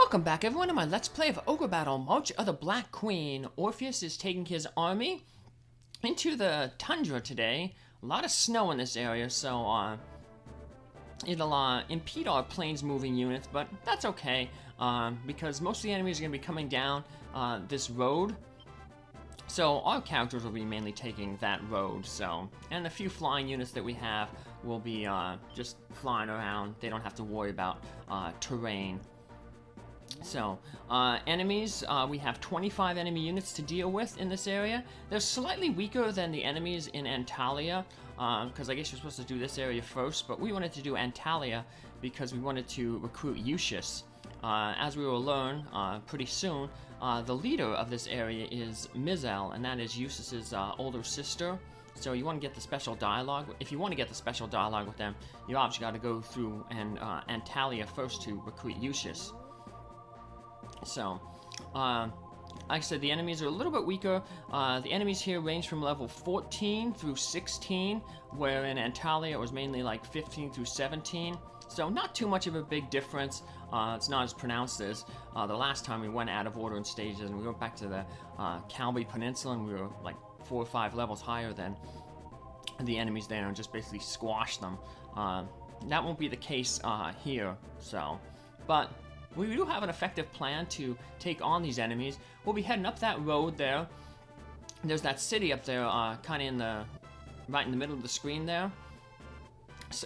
Welcome back everyone to my Let's Play of Ogre Battle, March of the Black Queen. Orpheus is taking his army into the tundra today. A lot of snow in this area, so it'll impede our plains moving units, but that's okay, because most of the enemies are going to be coming down this road. So our characters will be mainly taking that road, and the few flying units that we have will be just flying around. They don't have to worry about terrain. So, enemies, we have 25 enemy units to deal with in this area. They're slightly weaker than the enemies in Antalya, because I guess you're supposed to do this area first, but we wanted to do Antalya because we wanted to recruit Yushis. As we will learn pretty soon, the leader of this area is Mizal, and that is Yushis' older sister. So you want to get the special dialogue. If you want to get the special dialogue with them, you obviously got to go through Antalya first to recruit Yushis. So, like I said, the enemies are a little bit weaker. The enemies here range from level 14 through 16, where in Antalya it was mainly like 15 through 17. So not too much of a big difference. It's not as pronounced as the last time we went out of order in stages, and we went back to the Calby Peninsula, and we were like 4 or 5 levels higher than the enemies there, and just basically squashed them. That won't be the case here, so, but we do have an effective plan to take on these enemies. We'll be heading up that road there. There's that city up there, kind of right in the middle of the screen there,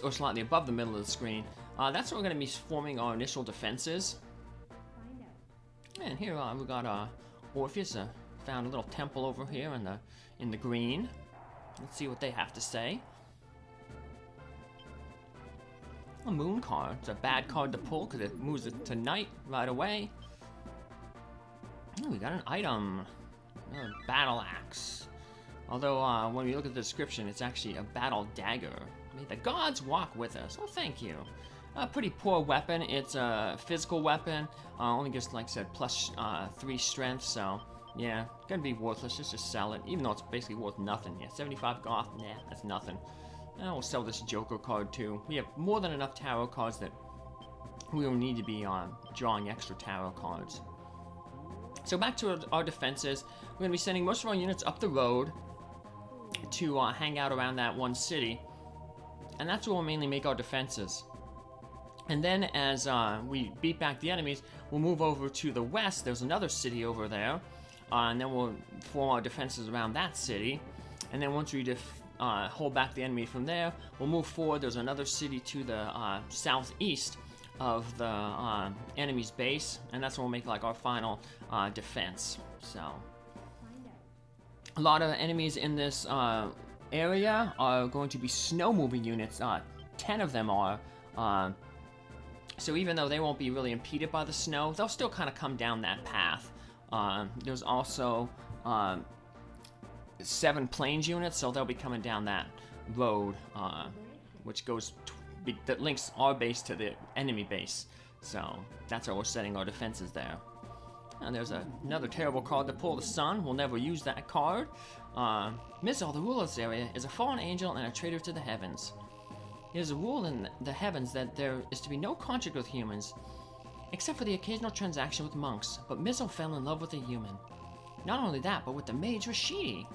or slightly above the middle of the screen. That's where we're going to be forming our initial defenses. And here we got Orpheus. Found a little temple over here in the green. Let's see what they have to say. A moon card. It's a bad card to pull because it moves it to night right away. Oh, we got an item. A battle axe. Although, when we look at the description, it's actually a battle dagger. May the gods walk with us. Oh, thank you. A pretty poor weapon. It's a physical weapon. Only gets, like I said, plus 3 strength, so yeah, gonna be worthless. Just sell it, even though it's basically worth nothing. Yeah, 75 goth. Nah, that's nothing. We'll sell this Joker card too. We have more than enough tarot cards that we will need to be drawing extra tarot cards. So back to our defenses. We're going to be sending most of our units up the road to hang out around that one city. And that's where we'll mainly make our defenses. And then as we beat back the enemies, we'll move over to the west. There's another city over there. And then we'll form our defenses around that city. And then once we hold back the enemy from there, we'll move forward. There's another city to the southeast of the enemy's base, and that's when we'll make like our final defense. So a lot of enemies in this area are going to be snow moving units. 10 of them are. So even though they won't be really impeded by the snow, they'll still kind of come down that path. There's also 7 plains units, so they'll be coming down that road, which goes that links our base to the enemy base. So that's how we're setting our defenses there. And there's another terrible card to pull, the Sun. We'll never use that card. Mizal, the ruler of this area, is a fallen angel and a traitor to the heavens. It is a rule in the heavens that there is to be no contact with humans, except for the occasional transaction with monks. But Mizal fell in love with a human. Not only that, but with the mage Rashidi.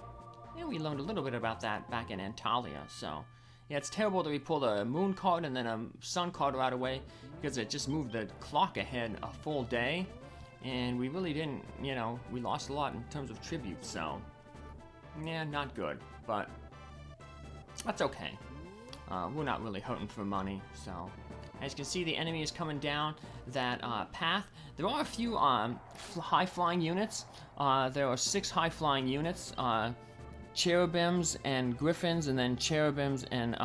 And we learned a little bit about that back in Antalya, so yeah, it's terrible that we pulled a moon card and then a sun card right away, because it just moved the clock ahead a full day, and we really didn't, we lost a lot in terms of tribute, so yeah, not good, but that's okay. We're not really hurting for money, so as you can see, the enemy is coming down that path. There are a few high-flying units. There are 6 high-flying units. Cherubims and griffins, and then cherubims and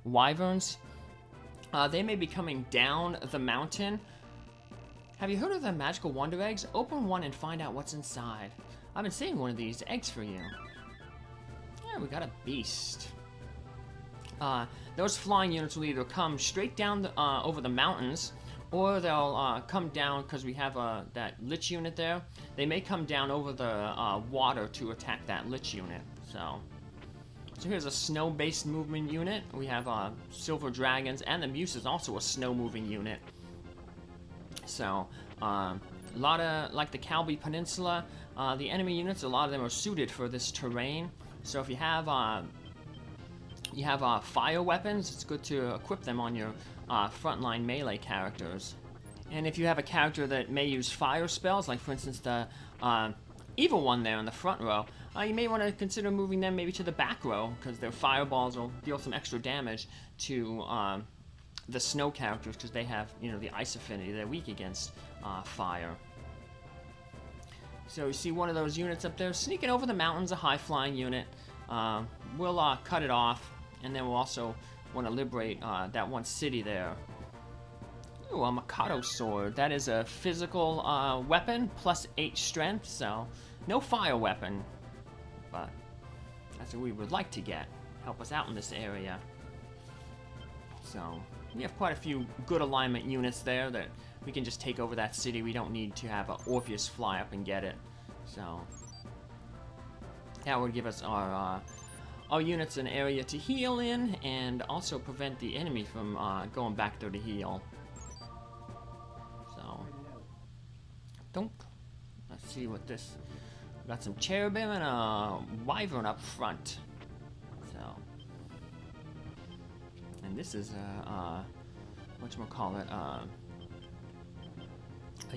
wyverns. They may be coming down the mountain. Have you heard of the magical wonder eggs? Open one and find out what's inside. I've been saving one of these eggs for you. Yeah, we got a beast. Those flying units will either come straight down over the mountains, or they'll come down, because we have that lich unit there. They may come down over the water to attack that lich unit. So here's a snow-based movement unit. We have silver dragons, and the Muse is also a snow-moving unit. So A lot of, like the Calbi Peninsula, the enemy units, a lot of them are suited for this terrain. So if you have fire weapons, it's good to equip them on your frontline melee characters. And if you have a character that may use fire spells, like for instance the evil one there in the front row, you may want to consider moving them maybe to the back row, because their fireballs will deal some extra damage to the snow characters, because they have, you know, the ice affinity. They're weak against fire. So you see one of those units up there sneaking over the mountains, a high-flying unit. We'll cut it off, and then we'll also want to liberate that one city there. Ooh, a Mikado sword. That is a physical weapon, plus 8 strength, so no fire weapon. But that's what we would like to get. Help us out in this area. So we have quite a few good alignment units there that we can just take over that city. We don't need to have an Orpheus fly up and get it. So that would give us our units an area to heal in, and also prevent the enemy from going back there to heal. So, dunk. Let's see what this. We got some cherubim and a wyvern up front. So, and this is whatchamacallit, a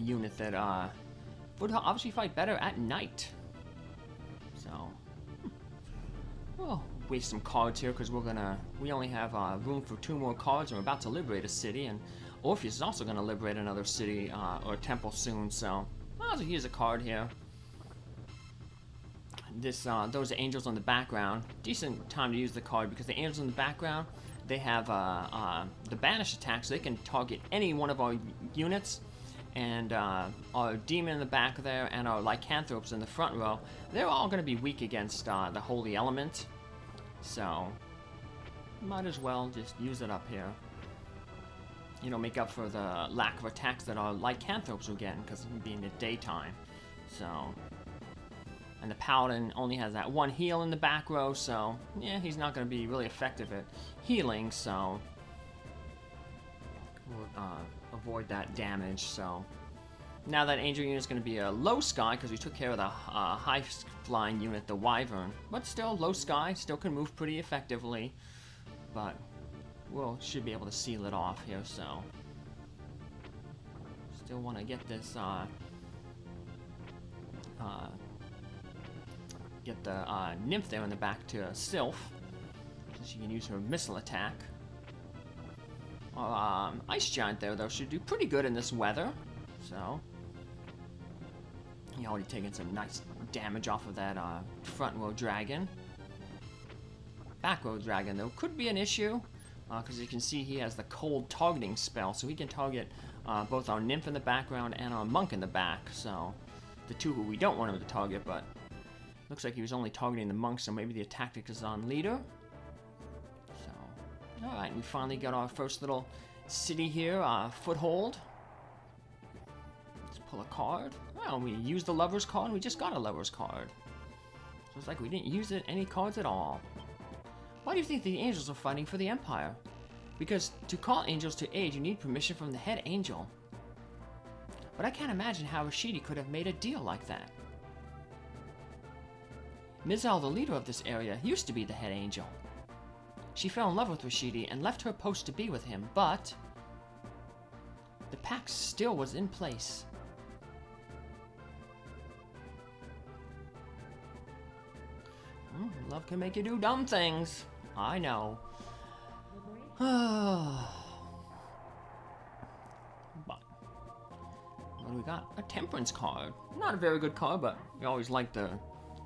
unit that would obviously fight better at night. So, we'll waste some cards here because we only have room for 2 more cards, and we're about to liberate a city, and Orpheus is also going to liberate another city or temple soon. So, I'll use a card here. Those angels on the background, decent time to use the card, because the angels in the background, they have the banish attack, so they can target any one of our units. And our demon in the back there and our lycanthropes in the front row, they're all going to be weak against the holy element. So, might as well just use it up here. You know, make up for the lack of attacks that our lycanthropes will get, because it will be in the daytime. So, and the paladin only has that 1 heal in the back row, so yeah, he's not going to be really effective at healing, so we'll avoid that damage. So now that angel unit is going to be a low sky, because we took care of the high flying unit, the wyvern, but still low sky, still can move pretty effectively, but should be able to seal it off here. So still want to get this get the nymph there in the back to Sylph, so she can use her missile attack. Ice giant there though should do pretty good in this weather. So he already taken some nice damage off of that front row dragon. Back row dragon though could be an issue, because you can see he has the cold targeting spell, so he can target both our nymph in the background and our monk in the back. So the 2 who we don't want him to target, but looks like he was only targeting the monk, so maybe the tactic is on leader. So, alright, we finally got our first little city here, foothold. Let's pull a card. Well, we used the lover's card, and we just got a lover's card. So it's like we didn't use any cards at all. Why do you think the angels are fighting for the Empire? Because to call angels to aid, you need permission from the head angel. But I can't imagine how Rashidi could have made a deal like that. Mizal, the leader of this area, used to be the head angel. She fell in love with Rashidi and left her post to be with him, but the pact still was in place. Love can make you do dumb things. I know. But what do we got? A temperance card. Not a very good card, but we always like the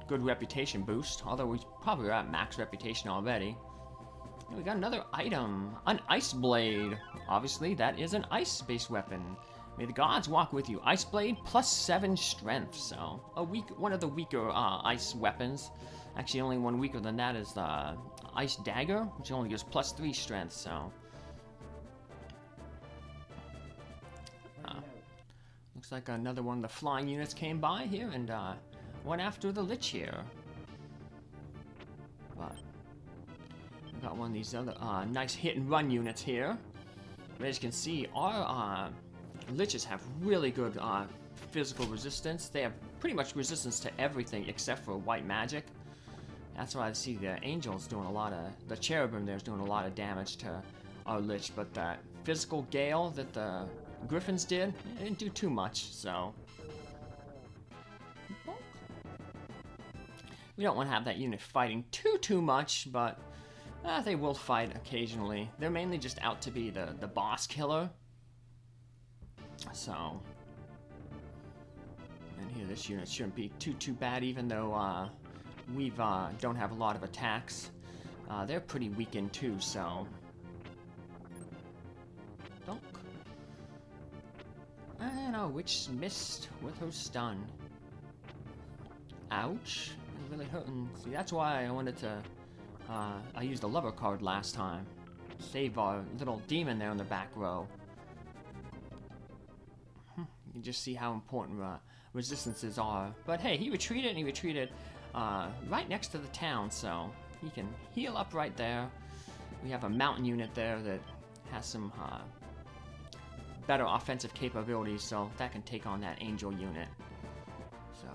good reputation boost, although we probably are at max reputation already. And we got another item, an ice blade. Obviously, that is an ice-based weapon. May the gods walk with you. Ice blade plus 7 strength, so one of the weaker ice weapons. Actually, only one weaker than that is the ice dagger, which only gives plus 3 strength. So looks like another one of the flying units came by here and went after the lich here. But we got one of these other nice hit and run units here. But as you can see, our Liches have really good physical resistance. They have pretty much resistance to everything except for white magic. That's why I see the angels doing a lot of... The cherubim there's doing a lot of damage to our lich, but that physical gale that the griffins did, it didn't do too much, so... We don't want to have that unit fighting too much, but they will fight occasionally. They're mainly just out to be the boss killer. So... And here, this unit shouldn't be too bad, even though we don't have a lot of attacks. They're pretty weakened too, so... Donk. And our witch missed with her stun. Ouch. It's really hurting. See, that's why I wanted to... I used the lover card last time. Save our little demon there in the back row. You can just see how important resistances are. But hey, he retreated, and he retreated right next to the town, so he can heal up right there. We have a mountain unit there that has some better offensive capabilities, so that can take on that angel unit. So,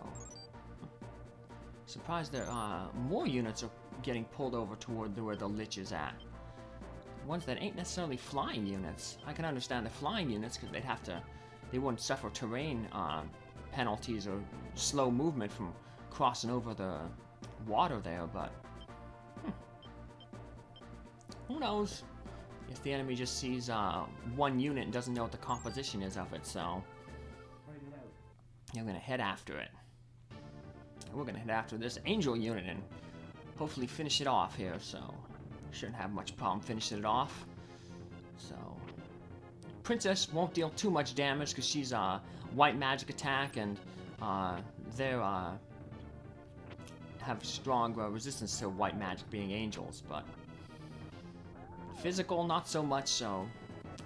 surprised there more units are getting pulled over toward where the lich is at. Ones that ain't necessarily flying units. I can understand the flying units because they wouldn't suffer terrain penalties or slow movement from crossing over the water there, but who knows if the enemy just sees one unit and doesn't know what the composition is of it, so I'm gonna head after it. We're gonna head after this angel unit and hopefully finish it off here, so shouldn't have much problem finishing it off. So Princess won't deal too much damage because she's a white magic attack, and they're have strong resistance to white magic, being angels, but physical not so much. So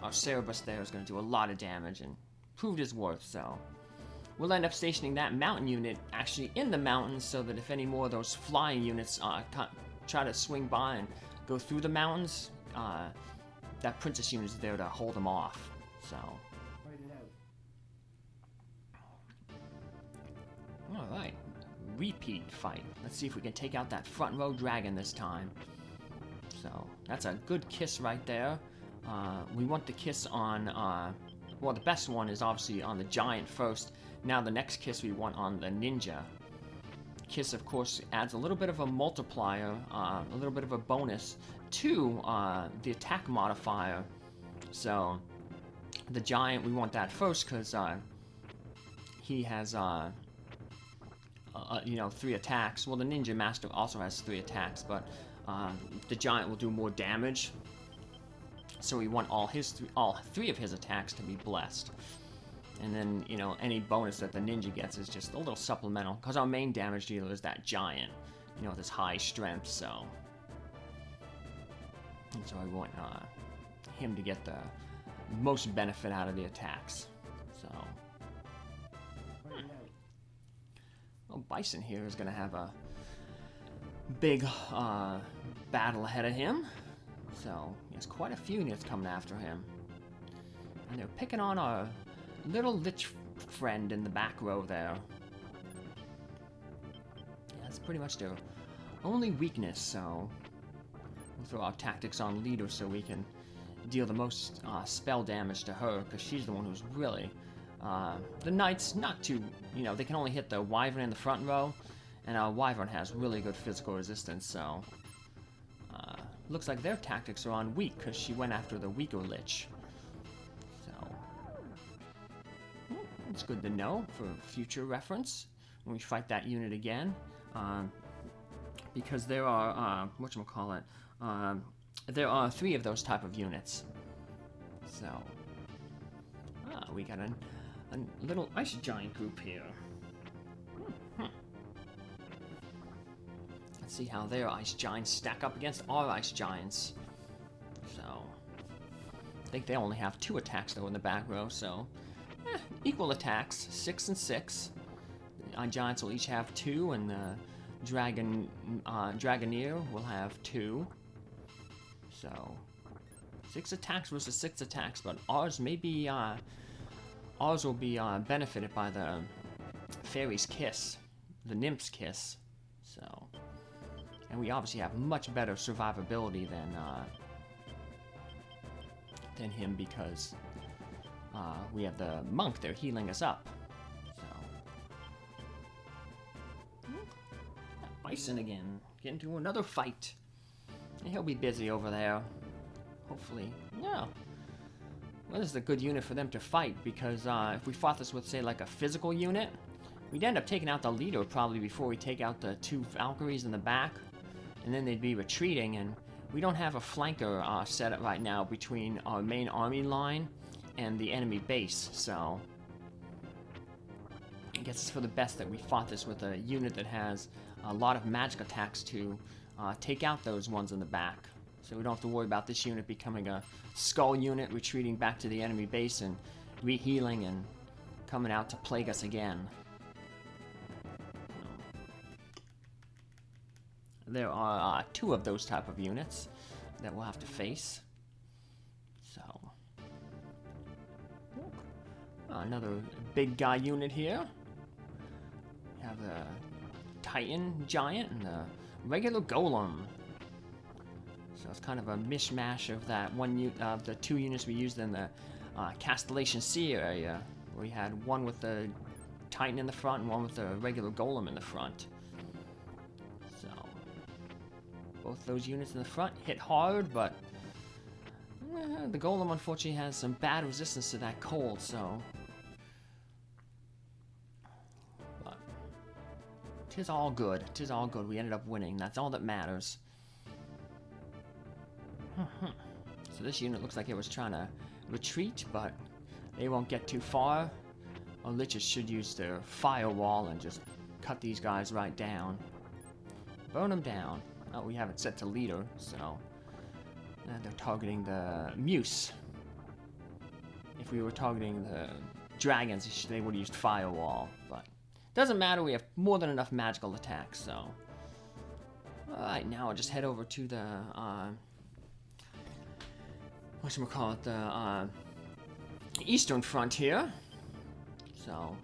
our Cerebus there is going to do a lot of damage and proved his worth. So we'll end up stationing that mountain unit actually in the mountains, so that if any more of those flying units try to swing by and go through the mountains, that princess unit is there to hold them off. So, all right, repeat fight. Let's see if we can take out that front row dragon this time. So that's a good kiss right there. We want the kiss on. Well, the best one is obviously on the giant first. Now the next kiss we want on the ninja. Kiss, of course, adds a little bit of a multiplier, a little bit of a bonus to the attack modifier. So the giant, we want that first because he has, 3 attacks. Well, the ninja master also has 3 attacks, but the giant will do more damage. So we want all 3 of his attacks to be blessed. And then, any bonus that the ninja gets is just a little supplemental, because our main damage dealer is that giant, with his high strength, so... And so I want him to get the most benefit out of the attacks, so... Well, Bison here is going to have a big battle ahead of him, so he has quite a few units coming after him. And they're picking on our little lich friend in the back row there. Yeah, that's pretty much their only weakness, so we'll throw our tactics on leader so we can deal the most spell damage to her, because she's the one who's really... the knights, not too... they can only hit the wyvern in the front row, and our wyvern has really good physical resistance, so... looks like their tactics are on weak, because she went after the weaker lich. It's good to know for future reference when we fight that unit again, because there are there are 3 of those type of units. So we got a little ice giant group here. Let's see how their ice giants stack up against our ice giants. So I think they only have 2 attacks though in the back row, so equal attacks, 6 and 6. Our giants will each have 2, and the Dragoneer will have 2. So 6 attacks versus 6 attacks, but ours may be ours will be benefited by the fairy's kiss, the nymph's kiss. So, and we obviously have much better survivability than him because we have the monk there healing us up. So, Bison again, get into another fight. And he'll be busy over there. Hopefully, yeah. Well, this is a good unit for them to fight because if we fought this with, say, like a physical unit, we'd end up taking out the leader probably before we take out the 2 Valkyries in the back, and then they'd be retreating, and we don't have a flanker set up right now between our main army line and the enemy base, so I guess it's for the best that we fought this with a unit that has a lot of magic attacks to take out those ones in the back. So we don't have to worry about this unit becoming a skull unit, retreating back to the enemy base and rehealing and coming out to plague us again. There are 2 of those type of units that we'll have to face. So, another big guy unit here. We have the Titan Giant and the regular Golem. So it's kind of a mishmash of that the 2 units we used in the Castellation Sea area, where we had one with the Titan in the front and one with the regular Golem in the front. So both those units in the front hit hard, but the Golem unfortunately has some bad resistance to that cold. So, but 'tis all good. 'Tis all good. We ended up winning. That's all that matters. So this unit looks like it was trying to retreat, but they won't get too far. Our liches should use their firewall and just cut these guys right down. Burn them down. Oh, we have it set to leader, so they're targeting the Muse. If we were targeting the dragons, they would have used firewall, but doesn't matter. We have more than enough magical attacks, so. Alright, now I'll just head over to the whatchamacallit, the Eastern Front here. So,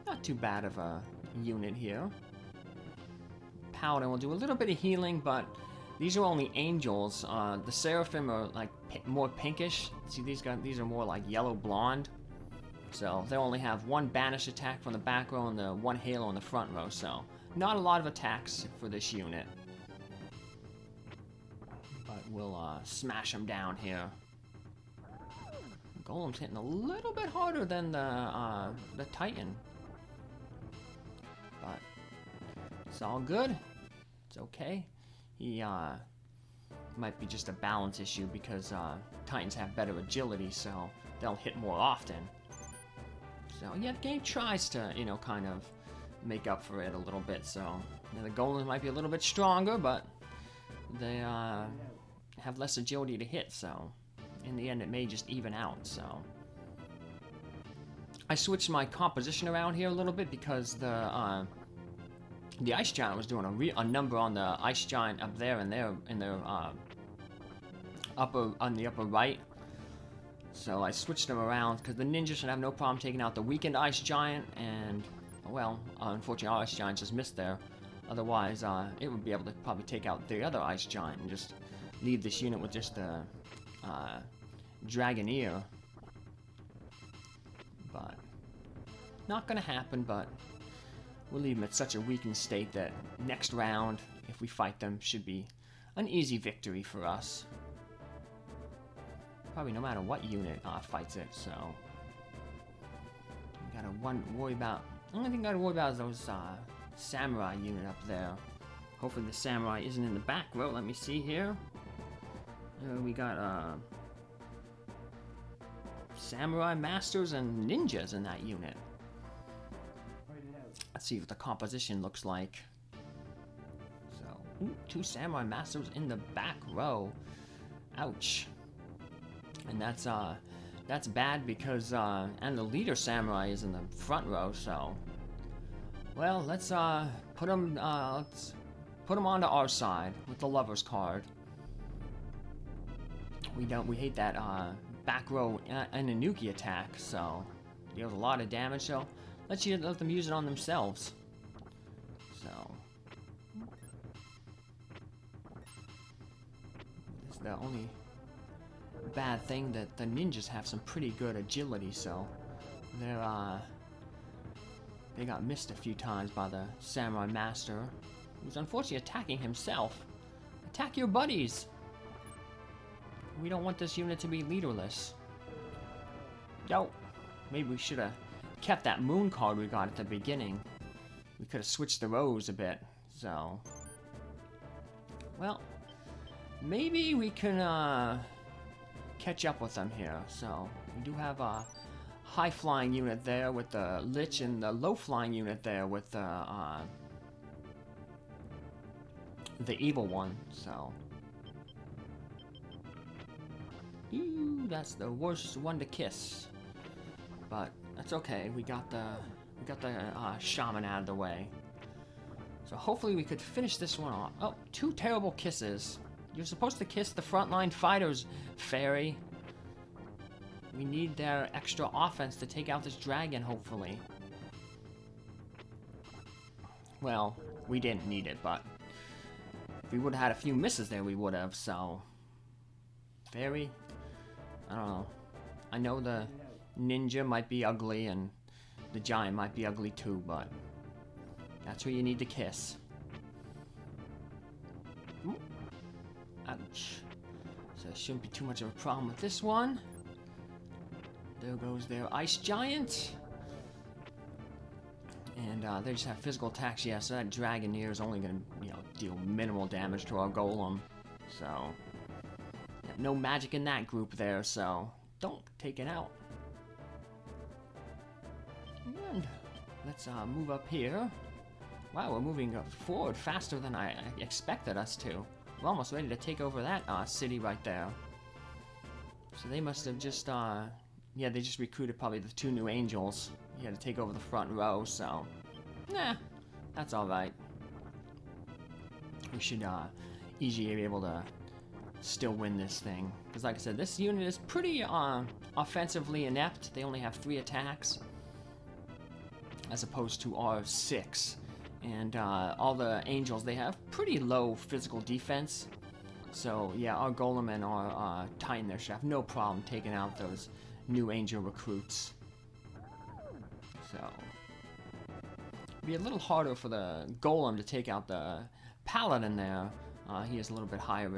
not too bad of a unit here. Paladin will do a little bit of healing, but these are only angels. The Seraphim are like more pinkish. See, these guys, these are more like yellow blonde. So they'll only have 1 banish attack from the back row and the 1 halo in the front row. So not a lot of attacks for this unit. But we'll smash them down here. Golem's hitting a little bit harder than the Titan. But it's all good. It's okay. He might be just a balance issue because Titans have better agility, so they'll hit more often. So yeah, the game tries to, you know, kind of make up for it a little bit. So you know, the Golems might be a little bit stronger, but they have less agility to hit. So in the end, it may just even out. So I switched my composition around here a little bit because the Ice Giant was doing a number on the Ice Giant up there in their upper right. So I switched them around because the ninja should have no problem taking out the weakened Ice Giant, and well, unfortunately our Ice Giant just missed there. Otherwise, it would be able to probably take out the other Ice Giant and just leave this unit with just the Dragoneer. But not gonna happen. But we'll leave them at such a weakened state that next round, if we fight them, should be an easy victory for us. Probably no matter what unit fights it, so we gotta worry about. The only thing I gotta worry about is those samurai unit up there. Hopefully the samurai isn't in the back row. Let me see here. We got samurai masters and ninjas in that unit. Let's see what the composition looks like. So, 2 samurai masters in the back row. Ouch. And that's bad because and the leader samurai is in the front row. So, well, let's put them onto our side with the lover's card. We hate that back row Inanuki attack. So deals a lot of damage, so let them use it on themselves. So it's the only bad thing that the ninjas have some pretty good agility, so they got missed a few times by the samurai master, who's unfortunately attacking himself. Attack your buddies! We don't want this unit to be leaderless. Yo, maybe we should have kept that moon card we got at the beginning. We could have switched the rows a bit, so... Well, maybe we can catch up with them here. So, we do have a high-flying unit there with the Lich and the low-flying unit there with the evil one, so... Ooh, that's the worst one to kiss. But that's okay. We got the shaman out of the way. So hopefully we could finish this one off. Oh, 2 terrible kisses. You're supposed to kiss the frontline fighters, fairy. We need their extra offense to take out this dragon, hopefully. Well, we didn't need it, but if we would have had a few misses there, we would have, so... Fairy? I don't know. I know the ninja might be ugly and the giant might be ugly too, but that's who you need to kiss. Ooh. Ouch. So there shouldn't be too much of a problem with this one. There goes their ice giant. And they just have physical attacks, yeah, so that Dragoneer is only going to, deal minimal damage to our golem. So, yeah, no magic in that group there, so don't take it out. And let's move up here. Wow, we're moving forward faster than I expected us to. We're almost ready to take over that city right there. So they must have just, yeah, they just recruited probably the 2 new angels. You had to take over the front row, so... Nah, that's alright. We should easily be able to still win this thing. Because like I said, this unit is pretty offensively inept. They only have 3 attacks, as opposed to our 6. And all the angels, they have pretty low physical defense. So yeah, our golem and our titan there should have no problem taking out those new angel recruits. So be a little harder for the golem to take out the paladin there. He has a little bit higher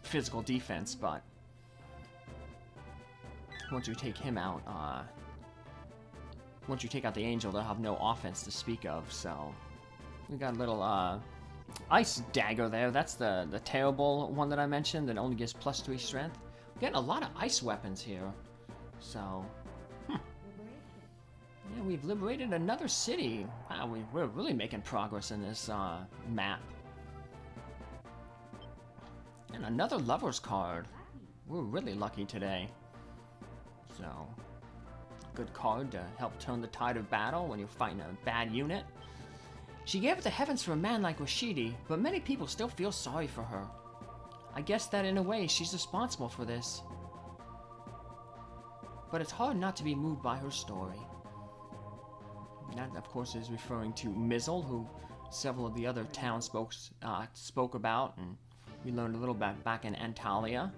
physical defense, but once you take him out, once you take out the angel, they'll have no offense to speak of. So we got a little ice dagger there. That's the terrible one that I mentioned that only gives +3 strength. We're getting a lot of ice weapons here. So, yeah, we've liberated another city. Wow, we're really making progress in this map. And another lover's card. We're really lucky today. So, good card to help turn the tide of battle when you're fighting a bad unit. She gave it the heavens for a man like Rashidi, but many people still feel sorry for her. I guess that in a way she's responsible for this. But it's hard not to be moved by her story. That, of course, is referring to Mizal, who several of the other townsfolk spoke about, and we learned a little bit back in Antalya.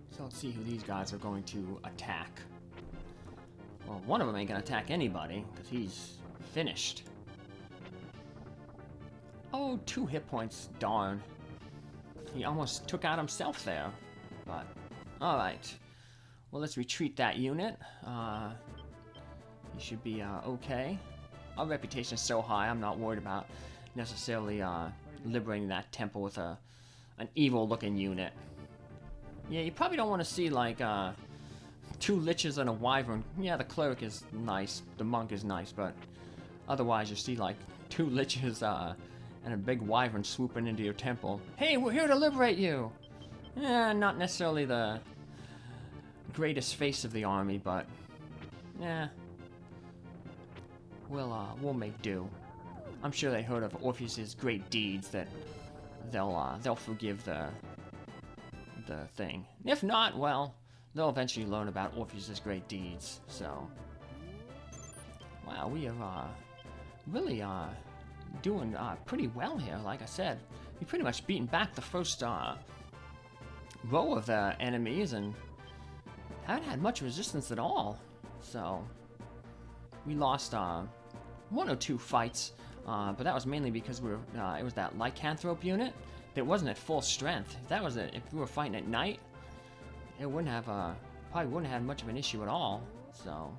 So let's see who these guys are going to attack. Well, one of them ain't gonna attack anybody, because he's finished. Oh, 2 hit points, darn. He almost took out himself there. But, alright. Well, let's retreat that unit. He should be okay. Our reputation is so high, I'm not worried about necessarily liberating that temple with an evil-looking unit. Yeah, you probably don't want to see, like, 2 liches and a wyvern. Yeah, the cleric is nice, the monk is nice, but otherwise you see, like, 2 liches and a big wyvern swooping into your temple. Hey, we're here to liberate you! Yeah, not necessarily the greatest face of the army, but yeah, we'll make do. I'm sure they heard of Orpheus's great deeds that they'll forgive the thing. If not, well, they'll eventually learn about Orpheus's great deeds. So, wow, we are really doing pretty well here. Like I said, we've pretty much beaten back the first row of enemies and haven't had much resistance at all. So, we lost 1 or 2 fights, but that was mainly because we were, it was that lycanthrope unit that wasn't at full strength. If that was if we were fighting at night, it wouldn't have probably wouldn't have much of an issue at all. So,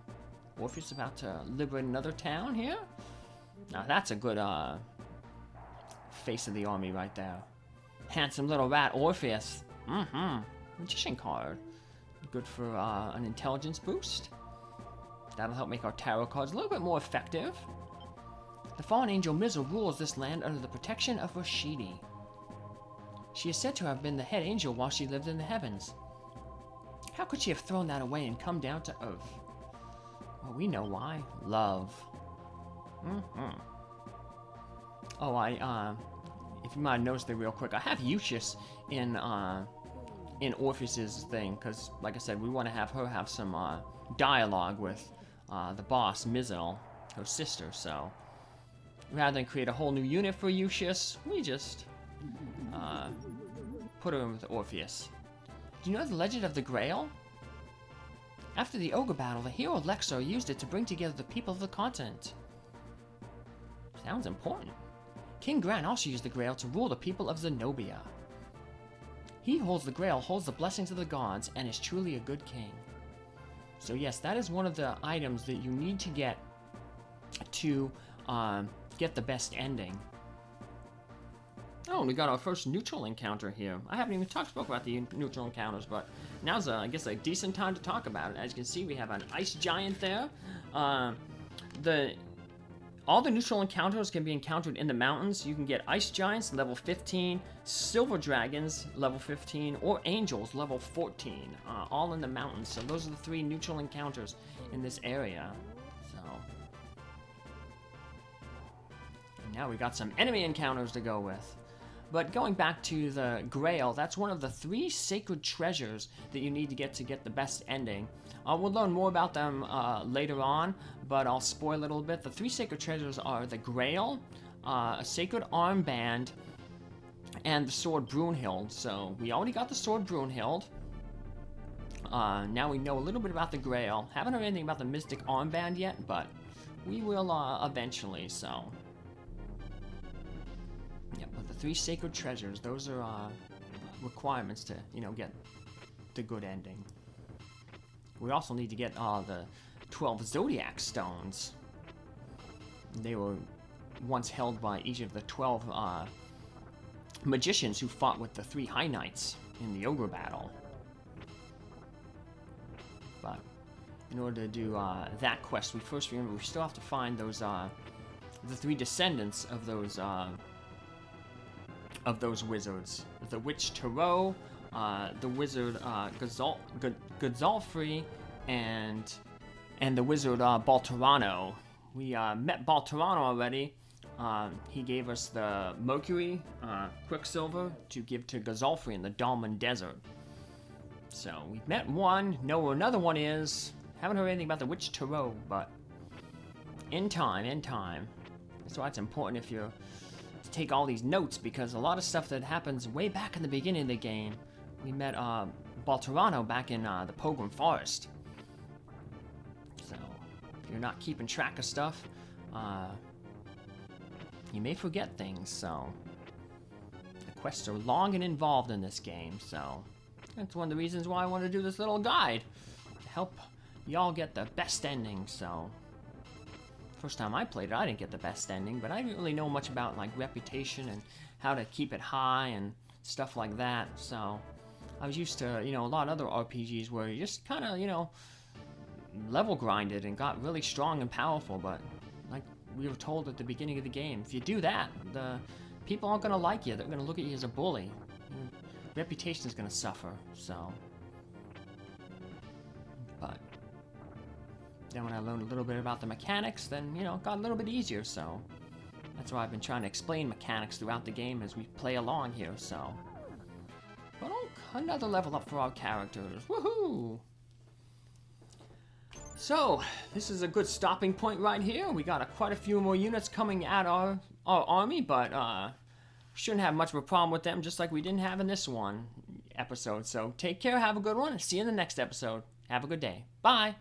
Orpheus is about to liberate another town here. Now that's a good face of the army right there. Handsome little rat Orpheus. Magician card. Good for an intelligence boost. That'll help make our tarot cards a little bit more effective. The fallen angel Mizal rules this land under the protection of Rashidi. She is said to have been the head angel while she lived in the heavens. How could she have thrown that away and come down to Earth? Well, we know why. Love. Oh, if you might have noticed it real quick, I have Yushis in Orpheus's thing, because, like I said, we want to have her have some dialogue with the boss, Mizal, her sister, so rather than create a whole new unit for Yushis, we just put her in with Orpheus. Do you know the legend of the Grail? After the Ogre Battle, the hero Lexar used it to bring together the people of the continent. Sounds important. King Gran also used the Grail to rule the people of Zenobia. He who holds the Grail holds the blessings of the gods and is truly a good king. So yes, that is one of the items that you need to get the best ending. Oh, we got our first neutral encounter here. I haven't even spoke about the neutral encounters, but now's, I guess, a decent time to talk about it. As you can see, we have an ice giant there. All the neutral encounters can be encountered in the mountains. You can get ice giants, level 15, silver dragons, level 15, or angels, level 14, all in the mountains. So those are the 3 neutral encounters in this area. So, and now we got some enemy encounters to go with. But going back to the Grail, that's one of the 3 sacred treasures that you need to get the best ending. We'll learn more about them later on, but I'll spoil a little bit. The 3 sacred treasures are the Grail, a sacred armband, and the sword Brunhild. So we already got the sword Brunhild. Now we know a little bit about the Grail. Haven't heard anything about the mystic armband yet, but we will eventually, so... Yeah, but the 3 sacred treasures, those are requirements to, get the good ending. We also need to get the 12 zodiac stones. They were once held by each of the 12 magicians who fought with the 3 high knights in the Ogre Battle. But in order to do that quest, we still have to find those the 3 descendants of those wizards: the witch Tarot, the wizard Gazalfri, and the wizard Balterano. We met Balterano already. He gave us the Mercury Quicksilver to give to Gazalfri in the Dalman Desert. So we've met one, know where another one is. Haven't heard anything about the witch Tarot, but in time. That's why it's important if you're to take all these notes, because a lot of stuff that happens way back in the beginning of the game. We met Balterano back in the Pilgrim Forest. So if you're not keeping track of stuff, you may forget things. So the quests are long and involved in this game. So that's one of the reasons why I want to do this little guide, to help y'all get the best ending. So first time I played it, I didn't get the best ending, but I didn't really know much about like reputation and how to keep it high and stuff like that. So I was used to, a lot of other RPGs where you just kind of, level grinded and got really strong and powerful, but like we were told at the beginning of the game, if you do that, the people aren't going to like you. They're going to look at you as a bully. Your reputation is going to suffer, so. But then when I learned a little bit about the mechanics, then, it got a little bit easier, so. That's why I've been trying to explain mechanics throughout the game as we play along here, so. But another level up for our characters. Woohoo! So, this is a good stopping point right here. We got quite a few more units coming at our army, but shouldn't have much of a problem with them, just like we didn't have in this one episode. So, take care, have a good one, and see you in the next episode. Have a good day. Bye!